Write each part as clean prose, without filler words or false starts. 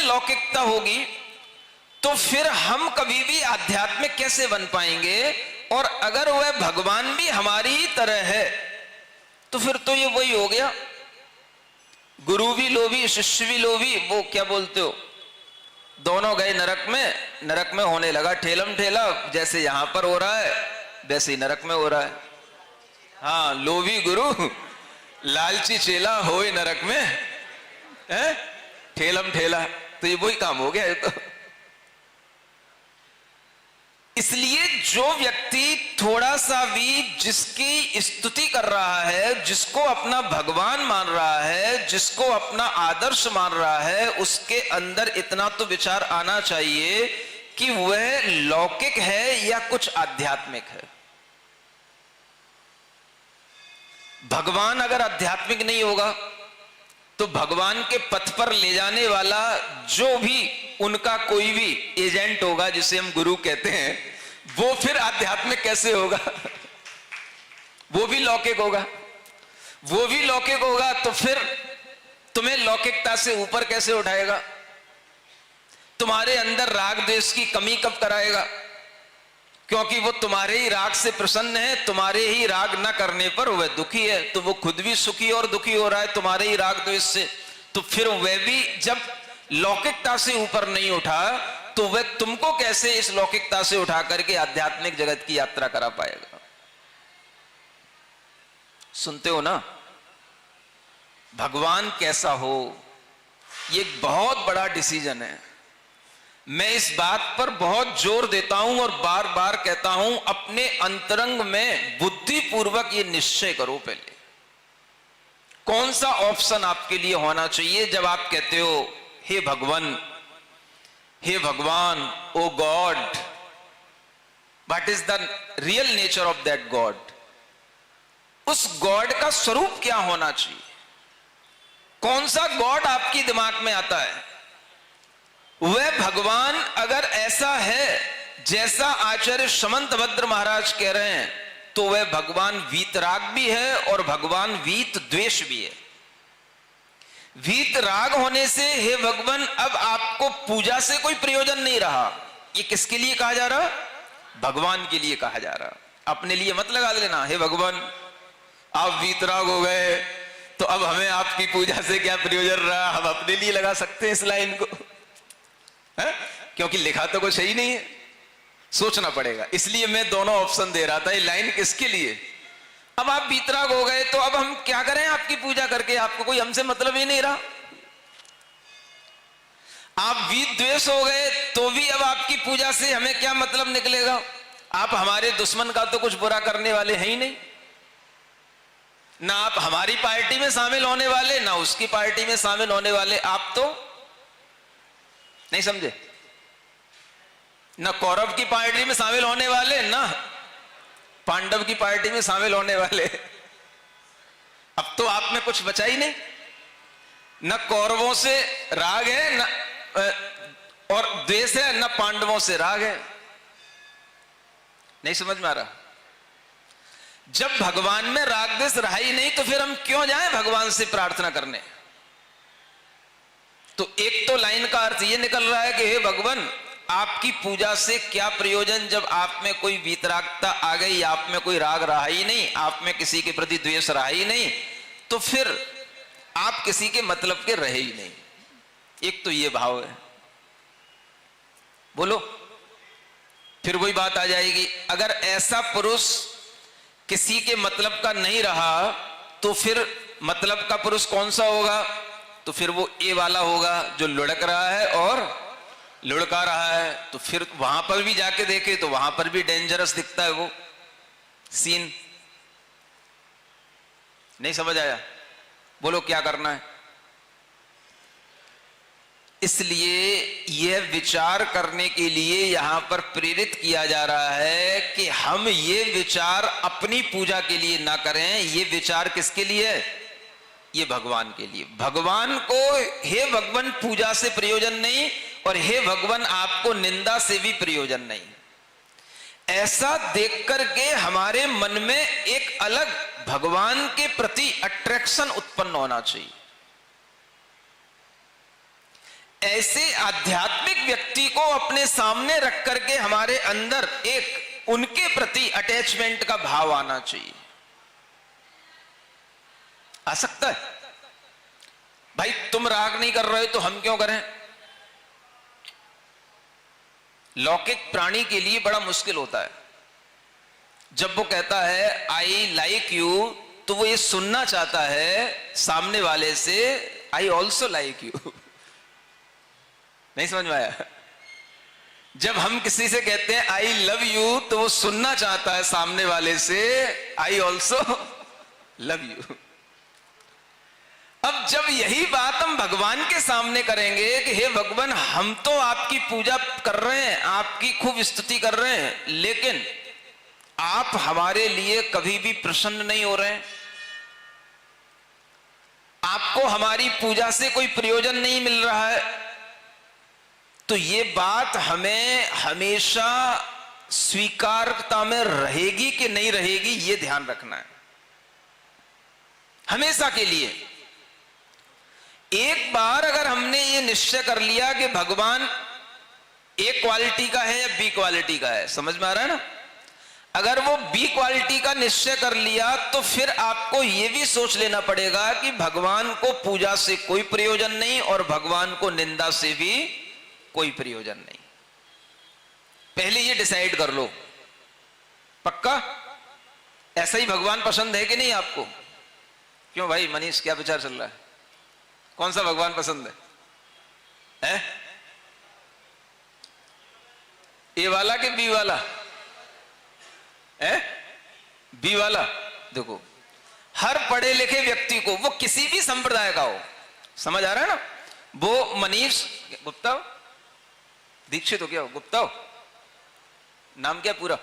लौकिकता होगी तो फिर हम कभी भी आध्यात्मिक कैसे बन पाएंगे? और अगर वह भगवान भी हमारी ही तरह है तो फिर तो ये वही हो गया, गुरु भी लोभी शिष्य भी लोभी। वो क्या बोलते हो, दोनों गए नरक में, नरक में होने लगा ठेलम ठेला। जैसे यहां पर हो रहा है वैसे ही नरक में हो रहा है। हाँ, लोभी गुरु लालची चेला होए नरक में है ठेलम ठेला। तो ये वही काम हो गया है। तो इसलिए जो व्यक्ति थोड़ा सा भी जिसकी स्तुति कर रहा है, जिसको अपना भगवान मान रहा है, जिसको अपना आदर्श मान रहा है, उसके अंदर इतना तो विचार आना चाहिए कि वह लौकिक है या कुछ आध्यात्मिक है। भगवान अगर आध्यात्मिक नहीं होगा तो भगवान के पथ पर ले जाने वाला जो भी उनका कोई भी एजेंट होगा, जिसे हम गुरु कहते हैं, वो फिर आध्यात्मिक कैसे होगा? वो भी लौकिक होगा। वो भी लौकिक होगा तो फिर तुम्हें लौकिकता से ऊपर कैसे उठाएगा? तुम्हारे अंदर राग द्वेष की कमी कब कराएगा? क्योंकि वो तुम्हारे ही राग से प्रसन्न है, तुम्हारे ही राग न करने पर वह दुखी है। तो वो खुद भी सुखी और दुखी हो रहा है तुम्हारे ही राग द्वेष से। तो फिर वह भी जब लौकिकता से ऊपर नहीं उठा तो वह तुमको कैसे इस लौकिकता से उठा करके आध्यात्मिक जगत की यात्रा करा पाएगा? सुनते हो ना, भगवान कैसा हो ये एक बहुत बड़ा डिसीजन है। मैं इस बात पर बहुत जोर देता हूं और बार बार कहता हूं, अपने अंतरंग में बुद्धिपूर्वक ये निश्चय करो पहले कौन सा ऑप्शन आपके लिए होना चाहिए। जब आप कहते हो हे भगवान, हे भगवान, oh God, what is the real nature of that God? उस गॉड का स्वरूप क्या होना चाहिए? कौन सा गॉड आपकी दिमाग में आता है? वह भगवान अगर ऐसा है जैसा आचार्य समंतभद्र महाराज कह रहे हैं तो वह भगवान वीतराग भी है और भगवान वीत द्वेष भी है। वीतराग होने से हे भगवान अब आपको पूजा से कोई प्रयोजन नहीं रहा। ये किसके लिए कहा जा रहा? भगवान के लिए कहा जा रहा। अपने लिए मत लगा लेना, हे भगवान आप वीतराग हो गए तो अब हमें आपकी पूजा से क्या प्रयोजन रहा। हम अपने लिए लगा सकते हैं इस लाइन को है? क्योंकि लिखा तो कुछ ही नहीं है, सोचना पड़ेगा। इसलिए मैं दोनों ऑप्शन दे रहा था, ये लाइन किसके लिए? अब आप वीतराग हो गए तो अब हम क्या करें आपकी पूजा करके? आपको कोई हमसे मतलब ही नहीं रहा। आप वीत द्वेष हो गए तो भी अब आपकी पूजा से हमें क्या मतलब निकलेगा? आप हमारे दुश्मन का तो कुछ बुरा करने वाले हैं ही नहीं, ना आप हमारी पार्टी में शामिल होने वाले, ना उसकी पार्टी में शामिल होने वाले। आप तो नहीं समझे, ना कौरव की पार्टी में शामिल होने वाले, ना पांडव की पार्टी में शामिल होने वाले। अब तो आप में कुछ बचा ही नहीं, न कौरवों से राग है न और द्वेष है, न पांडवों से राग है। नहीं समझ में आ रहा? जब भगवान में राग द्वेष रहा ही नहीं तो फिर हम क्यों जाएं भगवान से प्रार्थना करने? तो एक तो लाइन का अर्थ यह निकल रहा है कि हे भगवान आपकी पूजा से क्या प्रयोजन जब आप में कोई वीतरागता आ गई, आप में कोई राग रहा ही नहीं, आप में किसी के प्रति द्वेष रहा ही नहीं, तो फिर आप किसी के मतलब के रहे ही नहीं। एक तो ये भाव है। बोलो, फिर वही बात आ जाएगी, अगर ऐसा पुरुष किसी के मतलब का नहीं रहा तो फिर मतलब का पुरुष कौन सा होगा? तो फिर वो ए वाला होगा जो लुढ़क रहा है और लुढ़का रहा है। तो फिर वहां पर भी जाके देखे तो वहां पर भी डेंजरस दिखता है वो सीन। नहीं समझ आया? बोलो क्या करना है? इसलिए यह विचार करने के लिए यहां पर प्रेरित किया जा रहा है कि हम ये विचार अपनी पूजा के लिए ना करें। ये विचार किसके लिए है? ये भगवान के लिए। भगवान को हे भगवान पूजा से प्रयोजन नहीं और हे भगवान आपको निंदा से भी प्रयोजन नहीं। ऐसा देख करके हमारे मन में एक अलग भगवान के प्रति अट्रैक्शन उत्पन्न होना चाहिए। ऐसे आध्यात्मिक व्यक्ति को अपने सामने रख करके हमारे अंदर एक उनके प्रति अटैचमेंट का भाव आना चाहिए। आ सकता है? भाई तुम राग नहीं कर रहे हो तो हम क्यों करें? लौकिक प्राणी के लिए बड़ा मुश्किल होता है। जब वो कहता है आई लाइक यू, तो वो ये सुनना चाहता है सामने वाले से आई ऑल्सो लाइक यू। नहीं समझ में आया? जब हम किसी से कहते हैं आई लव यू, तो वो सुनना चाहता है सामने वाले से आई ऑल्सो लव यू। अब जब यही बात हम भगवान के सामने करेंगे कि हे भगवान, हम तो आपकी पूजा कर रहे हैं, आपकी खूब स्तुति कर रहे हैं, लेकिन आप हमारे लिए कभी भी प्रसन्न नहीं हो रहे हैं, आपको हमारी पूजा से कोई प्रयोजन नहीं मिल रहा है, तो ये बात हमें हमेशा स्वीकारता में रहेगी कि नहीं रहेगी, ये ध्यान रखना है हमेशा के लिए। एक बार अगर हमने ये निश्चय कर लिया कि भगवान ए क्वालिटी का है या बी क्वालिटी का है, समझ में आ रहा है ना? अगर वो बी क्वालिटी का निश्चय कर लिया, तो फिर आपको यह भी सोच लेना पड़ेगा कि भगवान को पूजा से कोई प्रयोजन नहीं और भगवान को निंदा से भी कोई प्रयोजन नहीं। पहले ये डिसाइड कर लो, पक्का ऐसा ही भगवान पसंद है कि नहीं आपको? क्यों भाई मनीष, क्या विचार चल रहा है? कौन सा भगवान पसंद है? ए वाला कि बी वाला? बी वाला। देखो, हर पढ़े लिखे व्यक्ति को, वो किसी भी संप्रदाय का हो, समझ आ रहा है ना? वो मनीष गुप्ता हो, दीक्षित हो, क्या हो, गुप्ता हो, नाम क्या पूरा?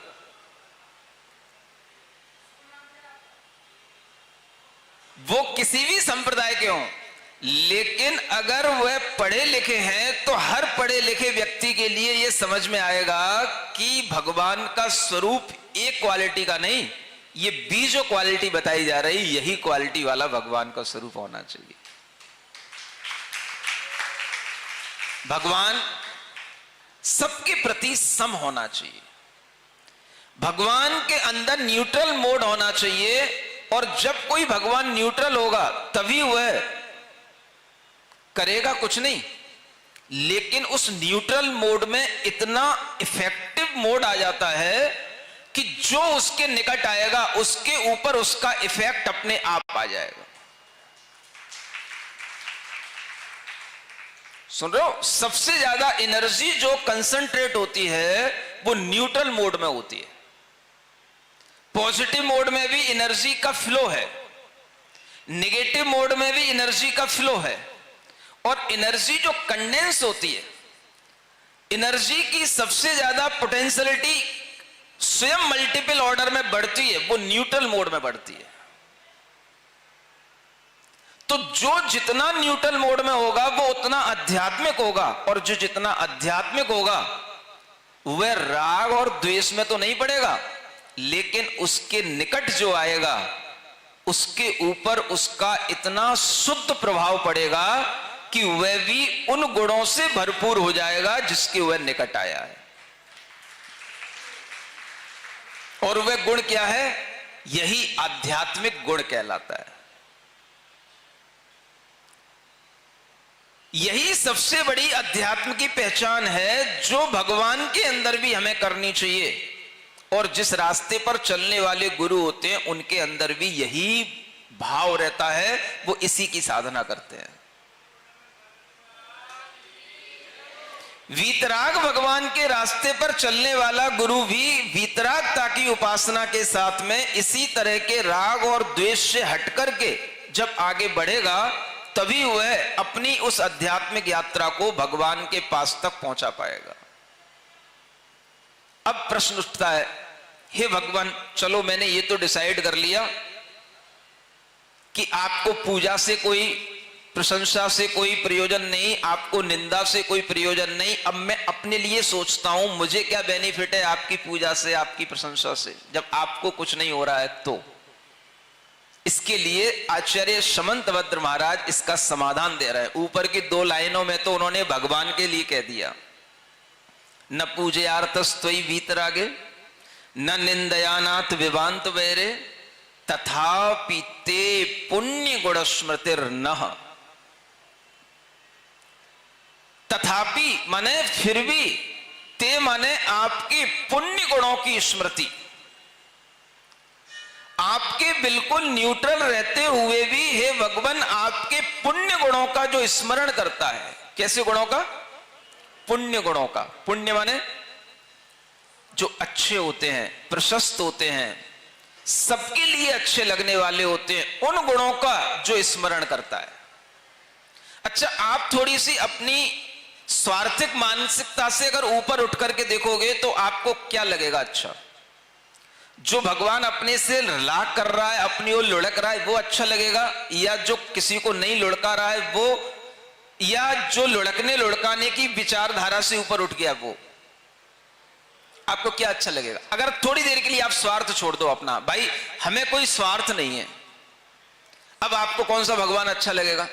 वो किसी भी संप्रदाय के हों, लेकिन अगर वह पढ़े लिखे हैं तो हर पढ़े लिखे व्यक्ति के लिए यह समझ में आएगा कि भगवान का स्वरूप एक क्वालिटी का नहीं, ये बी जो क्वालिटी बताई जा रही, यही क्वालिटी वाला भगवान का स्वरूप होना चाहिए। भगवान सबके प्रति सम होना चाहिए, भगवान के अंदर न्यूट्रल मोड होना चाहिए, और जब कोई भगवान न्यूट्रल होगा तभी वह करेगा कुछ नहीं, लेकिन उस न्यूट्रल मोड में इतना इफेक्टिव मोड आ जाता है कि जो उसके निकट आएगा उसके ऊपर उसका इफेक्ट अपने आप आ जाएगा। सुन रहे हो? सबसे ज्यादा एनर्जी जो कंसंट्रेट होती है वो न्यूट्रल मोड में होती है। पॉजिटिव मोड में भी एनर्जी का फ्लो है, नेगेटिव मोड में भी एनर्जी का फ्लो है, और एनर्जी जो कंडेंस होती है, एनर्जी की सबसे ज्यादा पोटेंशियलिटी स्वयं मल्टीपल ऑर्डर में बढ़ती है, वो न्यूट्रल मोड में बढ़ती है। तो जो जितना न्यूट्रल मोड में होगा वो उतना आध्यात्मिक होगा, और जो जितना आध्यात्मिक होगा वह राग और द्वेष में तो नहीं पड़ेगा, लेकिन उसके निकट जो आएगा उसके ऊपर उसका इतना शुद्ध प्रभाव पड़ेगा कि वह भी उन गुणों से भरपूर हो जाएगा जिसके वह निकट आया है। और वह गुण क्या है? यही आध्यात्मिक गुण कहलाता है। यही सबसे बड़ी अध्यात्म की पहचान है जो भगवान के अंदर भी हमें करनी चाहिए, और जिस रास्ते पर चलने वाले गुरु होते हैं उनके अंदर भी यही भाव रहता है, वो इसी की साधना करते हैं। वीतराग भगवान के रास्ते पर चलने वाला गुरु भी वीतरागता की उपासना के साथ में इसी तरह के राग और द्वेष से हटकर के जब आगे बढ़ेगा, तभी वह अपनी उस आध्यात्मिक यात्रा को भगवान के पास तक पहुंचा पाएगा। अब प्रश्न उठता है, हे भगवान, चलो मैंने ये तो डिसाइड कर लिया कि आपको पूजा से कोई, प्रशंसा से कोई प्रयोजन नहीं, आपको निंदा से कोई प्रयोजन नहीं। अब मैं अपने लिए सोचता हूं मुझे क्या बेनिफिट है आपकी पूजा से, आपकी प्रशंसा से, जब आपको कुछ नहीं हो रहा है। तो इसके लिए आचार्य समंतभद्र महाराज इसका समाधान दे रहे हैं। ऊपर की 2 लाइनों में तो उन्होंने भगवान के लिए कह दिया, न पूजयार्थस्त्वयि वीतरागे न निंदयानाथ विवांत वैरे तथापि ते पुण्य गुण स्मृतिर न। तथापि माने फिर भी, ते माने आपके पुण्य गुणों की स्मृति, आपके बिल्कुल न्यूट्रल रहते हुए भी हे भगवान आपके पुण्य गुणों का जो स्मरण करता है। कैसे गुणों का? पुण्य गुणों का। पुण्य माने जो अच्छे होते हैं, प्रशस्त होते हैं, सबके लिए अच्छे लगने वाले होते हैं, उन गुणों का जो स्मरण करता है। अच्छा, आप थोड़ी सी अपनी स्वार्थिक मानसिकता से अगर ऊपर उठ करके देखोगे तो आपको क्या लगेगा? अच्छा, जो भगवान अपने से लाख कर रहा है, अपनी ओर लुढ़क रहा है, वो अच्छा लगेगा, या जो किसी को नहीं लुढ़का रहा है वो, या जो लुढ़कने लुढ़काने की विचारधारा से ऊपर उठ गया वो? आपको क्या अच्छा लगेगा? अगर थोड़ी देर के लिए आप स्वार्थ छोड़ दो अपना, भाई हमें कोई स्वार्थ नहीं है, अब आपको कौन सा भगवान अच्छा लगेगा?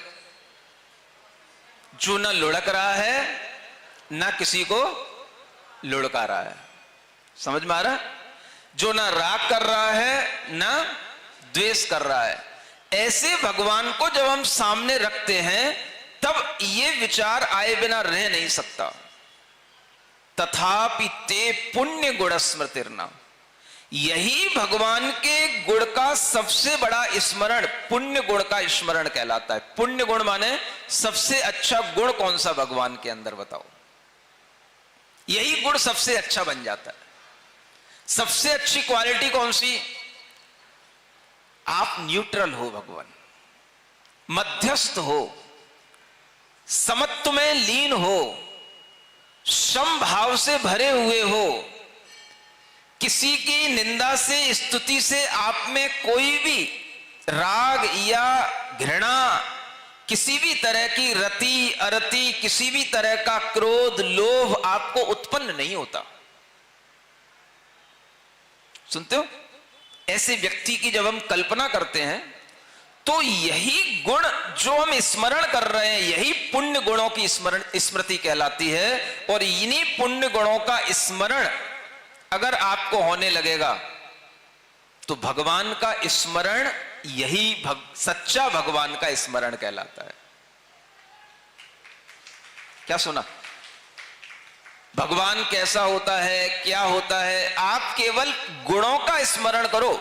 जो ना लुढ़क रहा है ना किसी को लुढ़का रहा है। समझ में आ रहा है? जो ना राग कर रहा है ना द्वेष कर रहा है। ऐसे भगवान को जब हम सामने रखते हैं तब ये विचार आए बिना रह नहीं सकता। तथापि ते पुण्य गुण स्मृतिर्ना, यही भगवान के गुण का सबसे बड़ा स्मरण पुण्य गुण का स्मरण कहलाता है। पुण्य गुण माने सबसे अच्छा गुण कौन सा भगवान के अंदर बताओ? यही गुण सबसे अच्छा बन जाता है। सबसे अच्छी क्वालिटी कौन सी? आप न्यूट्रल हो भगवान, मध्यस्थ हो, समत्व में लीन हो, समभाव से भरे हुए हो, किसी की निंदा से स्तुति से आप में कोई भी राग या घृणा, किसी भी तरह की रति अरति, किसी भी तरह का क्रोध लोभ आपको उत्पन्न नहीं होता। सुनते हो? ऐसे व्यक्ति की जब हम कल्पना करते हैं तो यही गुण जो हम स्मरण कर रहे हैं, यही पुण्य गुणों की स्मृति कहलाती है। और इन्हीं पुण्य गुणों का स्मरण अगर आपको होने लगेगा तो भगवान का स्मरण यही सच्चा भगवान का स्मरण कहलाता है। क्या सुना? भगवान कैसा होता है, क्या होता है? आप केवल गुणों का स्मरण करो,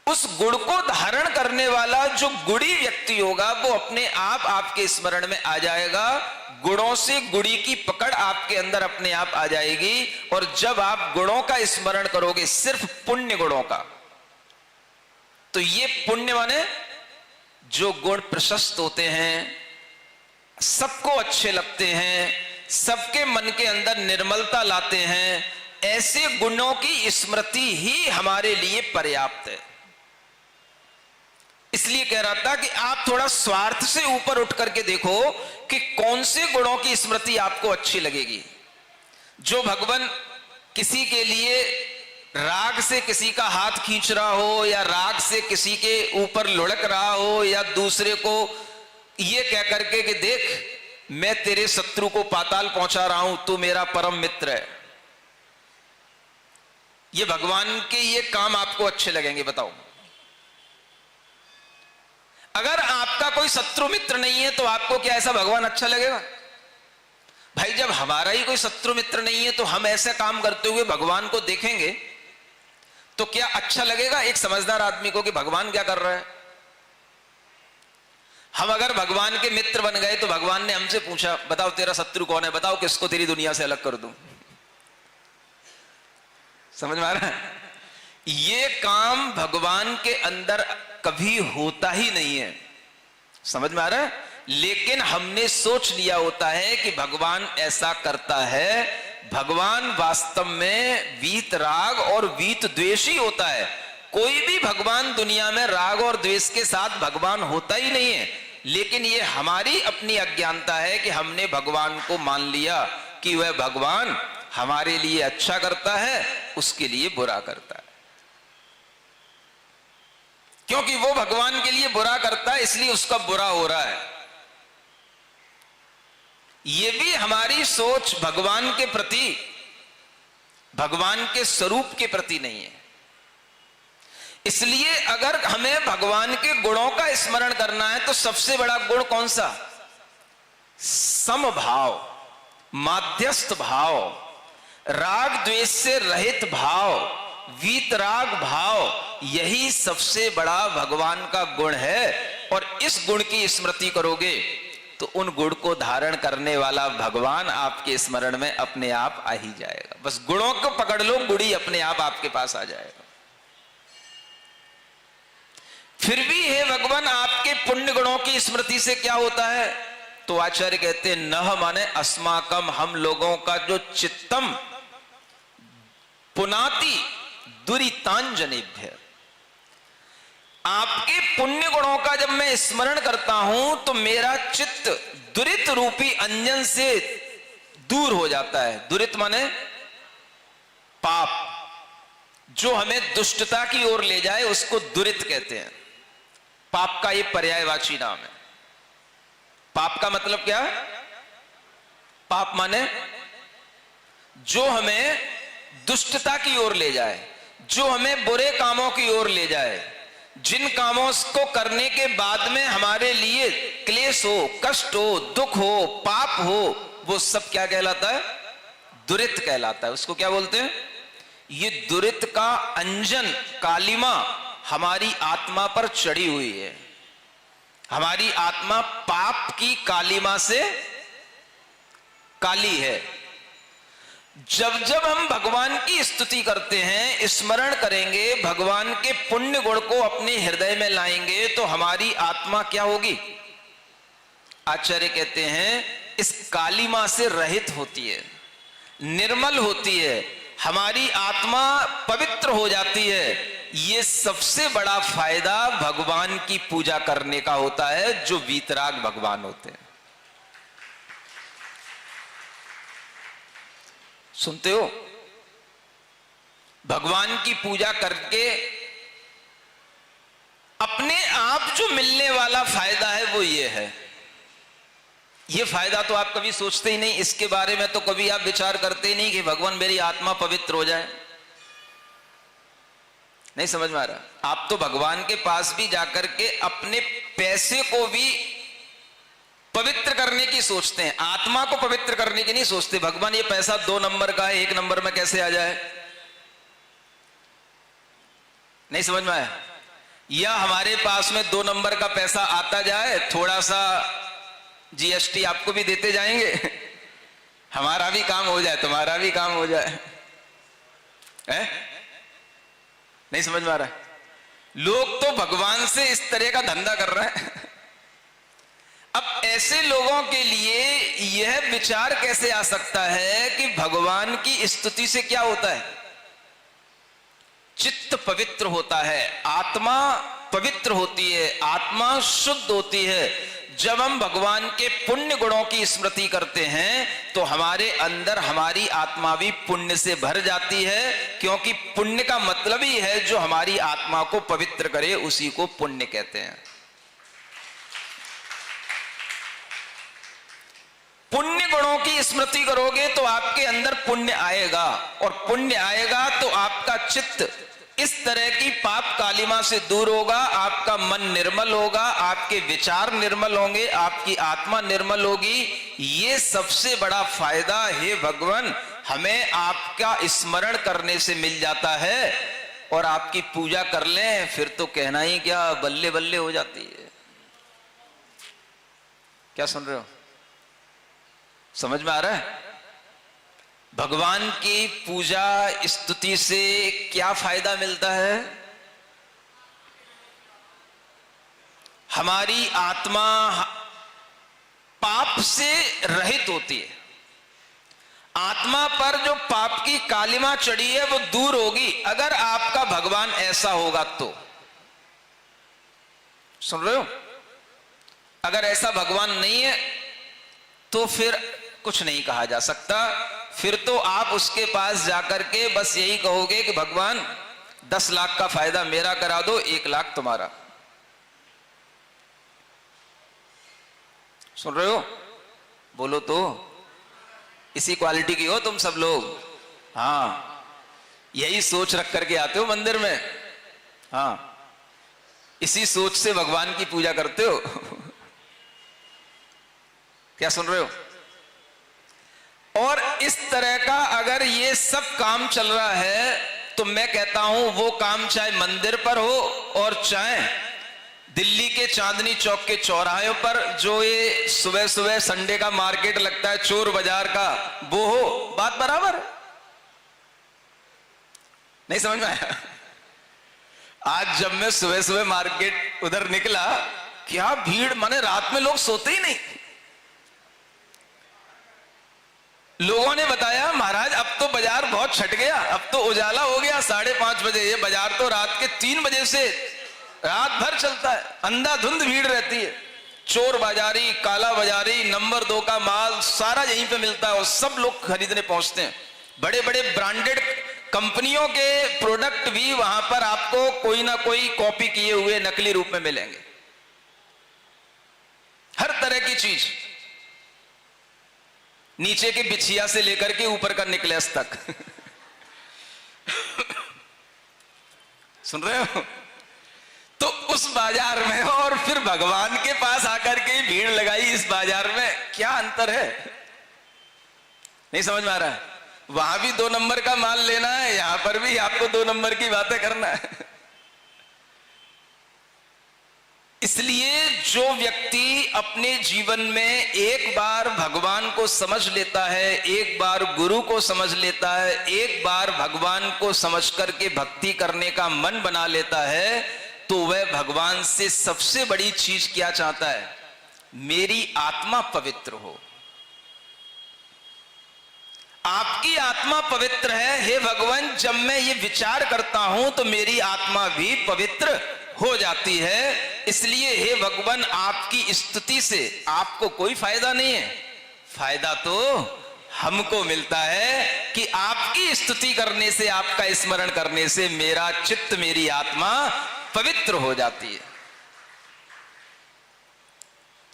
उस गुण को धारण करने वाला जो गुणी व्यक्ति होगा वो अपने आप आपके स्मरण में आ जाएगा। गुणों से गुणी की पकड़ आपके अंदर अपने आप आ जाएगी। और जब आप गुणों का स्मरण करोगे, सिर्फ पुण्य गुणों का, तो ये पुण्य माने जो गुण प्रशस्त होते हैं, सबको अच्छे लगते हैं, सबके मन के अंदर निर्मलता लाते हैं, ऐसे गुणों की स्मृति ही हमारे लिए पर्याप्त है। इसलिए कह रहा था कि आप थोड़ा स्वार्थ से ऊपर उठ करके देखो कि कौन से गुणों की स्मृति आपको अच्छी लगेगी। जो भगवान किसी के लिए राग से किसी का हाथ खींच रहा हो, या राग से किसी के ऊपर लुढ़क रहा हो, या दूसरे को ये कह करके कि देख मैं तेरे शत्रु को पाताल पहुंचा रहा हूं, तू मेरा परम मित्र है, ये भगवान के ये काम आपको अच्छे लगेंगे? बताओ। अगर आपका कोई शत्रु मित्र नहीं है तो आपको क्या ऐसा भगवान अच्छा लगेगा? भाई जब हमारा ही कोई शत्रु मित्र नहीं है तो हम ऐसे काम करते हुए भगवान को देखेंगे तो क्या अच्छा लगेगा एक समझदार आदमी को कि भगवान क्या कर रहा है? हम अगर भगवान के मित्र बन गए तो भगवान ने हमसे पूछा बताओ तेरा शत्रु कौन है, बताओ किसको तेरी दुनिया से अलग कर दूं। समझ में आ रहा है? ये काम भगवान के अंदर कभी होता ही नहीं है। समझ में आ रहा है? लेकिन हमने सोच लिया होता है कि भगवान ऐसा करता है। भगवान वास्तव में वीत राग और वीत द्वेष ही होता है। कोई भी भगवान दुनिया में राग और द्वेष के साथ भगवान होता ही नहीं है। लेकिन ये हमारी अपनी अज्ञानता है कि हमने भगवान को मान लिया कि वह भगवान हमारे लिए अच्छा करता है, उसके लिए बुरा करता है। क्योंकि वो भगवान के लिए बुरा करता है, इसलिए उसका बुरा हो रहा है। ये भी हमारी सोच भगवान के प्रति, भगवान के स्वरूप के प्रति नहीं है। इसलिए अगर हमें भगवान के गुणों का स्मरण करना है तो सबसे बड़ा गुण कौन सा? समभाव, माध्यस्थ भाव, राग द्वेष से रहित भाव, वीतराग भाव, यही सबसे बड़ा भगवान का गुण है। और इस गुण की स्मृति करोगे तो उन गुण को धारण करने वाला भगवान आपके स्मरण में अपने आप आ ही जाएगा। बस गुणों को पकड़ लो, गुड़ी अपने आप आपके पास आ जाएगा। फिर भी हे भगवान, आपके पुण्य गुणों की स्मृति से क्या होता है? तो आचार्य कहते हैं नह माने अस्माकम, हम लोगों का जो चित्तम पुनाति दुरितांजनेभ्य, आपके पुण्य गुणों का जब मैं स्मरण करता हूं तो मेरा चित्त दुरित रूपी अंजन से दूर हो जाता है। दुरित माने पाप, जो हमें दुष्टता की ओर ले जाए उसको दुरित कहते हैं। पाप का ये पर्यायवाची नाम है। पाप का मतलब क्या? पाप माने जो हमें दुष्टता की ओर ले जाए, जो हमें बुरे कामों की ओर ले जाए, जिन कामों को करने के बाद में हमारे लिए क्लेश हो, कष्ट हो, दुख हो, पाप हो, वो सब क्या कहलाता है? दुरित कहलाता है। उसको क्या बोलते हैं? ये दुरित का अंजन, कालिमा हमारी आत्मा पर चढ़ी हुई है। हमारी आत्मा पाप की कालिमा से काली है। जब जब हम भगवान की स्तुति करते हैं, स्मरण करेंगे, भगवान के पुण्य गुण को अपने हृदय में लाएंगे तो हमारी आत्मा क्या होगी? आचार्य कहते हैं इस कालिमा से रहित होती है, निर्मल होती है, हमारी आत्मा पवित्र हो जाती है। ये सबसे बड़ा फायदा भगवान की पूजा करने का होता है, जो वीतराग भगवान होते हैं। सुनते हो? भगवान की पूजा करके अपने आप जो मिलने वाला फायदा है वो ये है। ये फायदा तो आप कभी सोचते ही नहीं, इसके बारे में तो कभी आप विचार करते ही नहीं कि भगवान मेरी आत्मा पवित्र हो जाए। नहीं समझ में आ रहा? आप तो भगवान के पास भी जाकर के अपने पैसे को भी पवित्र करने की सोचते हैं, आत्मा को पवित्र करने की नहीं सोचते। भगवान ये पैसा 2 नंबर का है, 1 नंबर में कैसे आ जाए? नहीं समझ में आया? या हमारे पास में 2 नंबर का पैसा आता जाए, थोड़ा सा जीएसटी आपको भी देते जाएंगे, हमारा भी काम हो जाए, तुम्हारा भी काम हो जाए। नहीं समझ में आ रहा? लोग तो भगवान से इस तरह का धंधा कर रहे हैं। अब ऐसे लोगों के लिए यह विचार कैसे आ सकता है कि भगवान की स्तुति से क्या होता है? चित्त पवित्र होता है, आत्मा पवित्र होती है, आत्मा शुद्ध होती है। जब हम भगवान के पुण्य गुणों की स्मृति करते हैं तो हमारे अंदर हमारी आत्मा भी पुण्य से भर जाती है, क्योंकि पुण्य का मतलब ही है जो हमारी आत्मा को पवित्र करे, उसी को पुण्य कहते हैं। पुण्य गुणों की स्मृति करोगे तो आपके अंदर पुण्य आएगा, और पुण्य आएगा तो आपका चित्त इस तरह की पाप कालिमा से दूर होगा, आपका मन निर्मल होगा, आपके विचार निर्मल होंगे, आपकी आत्मा निर्मल होगी। ये सबसे बड़ा फायदा हे भगवान हमें आपका स्मरण करने से मिल जाता है। और आपकी पूजा कर लें फिर तो कहना ही क्या, बल्ले बल्ले हो जाती है। क्या सुन रहे हो? समझ में आ रहा है? भगवान की पूजा स्तुति से क्या फायदा मिलता है? हमारी आत्मा पाप से रहित होती है। आत्मा पर जो पाप की कालिमा चढ़ी है वो दूर होगी, अगर आपका भगवान ऐसा होगा तो। सुन रहे हो? अगर ऐसा भगवान नहीं है तो फिर कुछ नहीं कहा जा सकता। फिर तो आप उसके पास जाकर के बस यही कहोगे कि भगवान 10 लाख का फायदा मेरा करा दो, 1 लाख तुम्हारा। सुन रहे हो? बोलो तो। इसी क्वालिटी की हो तुम सब लोग। हाँ, यही सोच रख करके आते हो मंदिर में। हाँ, इसी सोच से भगवान की पूजा करते हो। क्या सुन रहे हो? और इस तरह का अगर ये सब काम चल रहा है तो मैं कहता हूं वो काम चाहे मंदिर पर हो और चाहे दिल्ली के चांदनी चौक के चौराहे पर जो ये सुबह सुबह संडे का मार्केट लगता है चोर बाजार का, वो हो, बात बराबर है। नहीं समझ में आया? आज जब मैं सुबह सुबह मार्केट उधर निकला, क्या भीड़, माने रात में लोग सोते ही नहीं। लोगों ने बताया महाराज अब तो बाजार बहुत छट गया, अब तो उजाला हो गया 5:30 बजे, ये बाजार तो रात के 3 बजे से रात भर चलता है, अंधाधुंध भीड़ रहती है। चोर बाजारी, काला बाजारी, नंबर 2 का माल सारा यहीं पे मिलता है और सब लोग खरीदने पहुंचते हैं। बड़े बड़े ब्रांडेड कंपनियों के प्रोडक्ट भी वहां पर आपको कोई ना कोई कॉपी किए हुए नकली रूप में मिलेंगे। हर तरह की चीज, नीचे के बिछिया से लेकर के ऊपर का नेकलेस तक। सुन रहे हो? तो उस बाजार में और फिर भगवान के पास आकर के भीड़ लगाई इस बाजार में, क्या अंतर है? नहीं समझ में आ रहा है? वहां भी 2 नंबर का माल लेना है, यहां पर भी आपको 2 नंबर की बातें करना है। इसलिए जो व्यक्ति अपने जीवन में एक बार भगवान को समझ लेता है, एक बार गुरु को समझ लेता है, एक बार भगवान को समझ करके भक्ति करने का मन बना लेता है, तो वह भगवान से सबसे बड़ी चीज क्या चाहता है? मेरी आत्मा पवित्र हो। आपकी आत्मा पवित्र है, हे भगवान, जब मैं ये विचार करता हूं तो मेरी आत्मा भी पवित्र हो जाती है। इसलिए हे भगवान, आपकी स्तुति से आपको कोई फायदा नहीं है, फायदा तो हमको मिलता है कि आपकी स्तुति करने से, आपका स्मरण करने से मेरा चित्त, मेरी आत्मा पवित्र हो जाती है।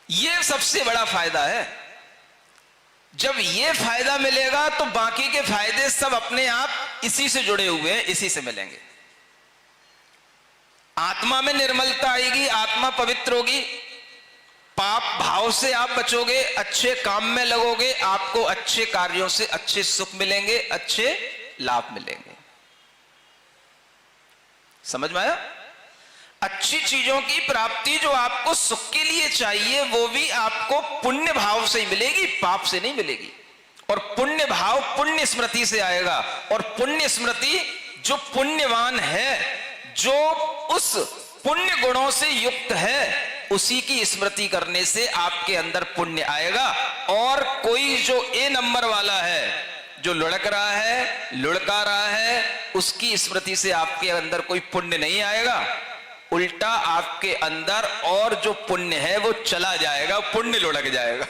यह सबसे बड़ा फायदा है। जब यह फायदा मिलेगा तो बाकी के फायदे सब अपने आप इसी से जुड़े हुए हैं, इसी से मिलेंगे। आत्मा में निर्मलता आएगी, आत्मा पवित्र होगी, पाप भाव से आप बचोगे, अच्छे काम में लगोगे, आपको अच्छे कार्यों से अच्छे सुख मिलेंगे, अच्छे लाभ मिलेंगे। समझ में आया? अच्छी चीजों की प्राप्ति जो आपको सुख के लिए चाहिए वो भी आपको पुण्य भाव से ही मिलेगी, पाप से नहीं मिलेगी। और पुण्य भाव पुण्य स्मृति से आएगा, और पुण्य स्मृति जो पुण्यवान है, जो उस पुण्य गुणों से युक्त है, उसी की स्मृति करने से आपके अंदर पुण्य आएगा। और कोई जो ए नंबर वाला है, जो लुढ़क रहा है, लुढ़का रहा है, उसकी स्मृति से आपके अंदर कोई पुण्य नहीं आएगा। उल्टा आपके अंदर और जो पुण्य है वो चला जाएगा, पुण्य लुढ़क जाएगा।